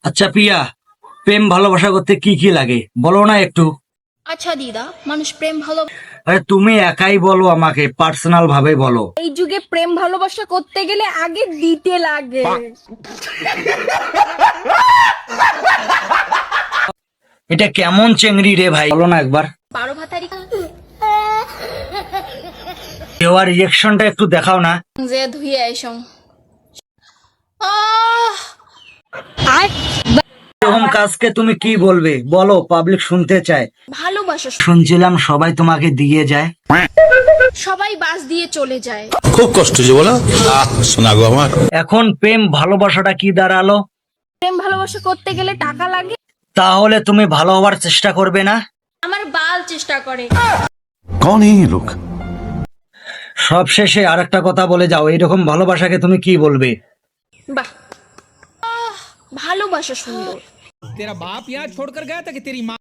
আচ্ছা পিয়া, প্রেম ভালোবাসা করতে কি কি লাগে বলো না একটু। আচ্ছা দিদা, মানুষ প্রেম ভালো আরে তুমি একাই বলো, আমাকে পার্সোনাল ভাবে বলো। এই যুগে প্রেম ভালোবাসা করতে গেলে আগে দিতে লাগে। এটা কেমন চেংড়ি রে ভাই, বলো না একবার। 12 ভাতারি দেওয়ার রিয়েকশনটা একটু দেখাও না। যে ধুয়ে আইসং এরকম কাজকে তুমি কি বলবে বলো, পাবলিক শুনতে চায়। ভালোবাসা শুনছিলাম সবাই তোমাকে দিয়ে যায়। সবাই বাস দিয়ে চলে যায়। খুব কষ্ট যে বলো শোনা গো আমার। এখন প্রেম ভালোবাসাটা কি দাঁড়ালো? প্রেম ভালোবাসা করতে গেলে টাকা লাগে। তাহলে তুমি ভালো হওয়ার চেষ্টা করবে না? আমার বাল চেষ্টা করে। कौन है ये लोग? সব শেষে আর একটা কথা বলে যাও, এরকম ভালোবাসাকে তুমি কি বলবে? বাহ, ভালোবাসা সুন্দর। तेरा बाप यहाँ छोड़कर गया था कि तेरी माँ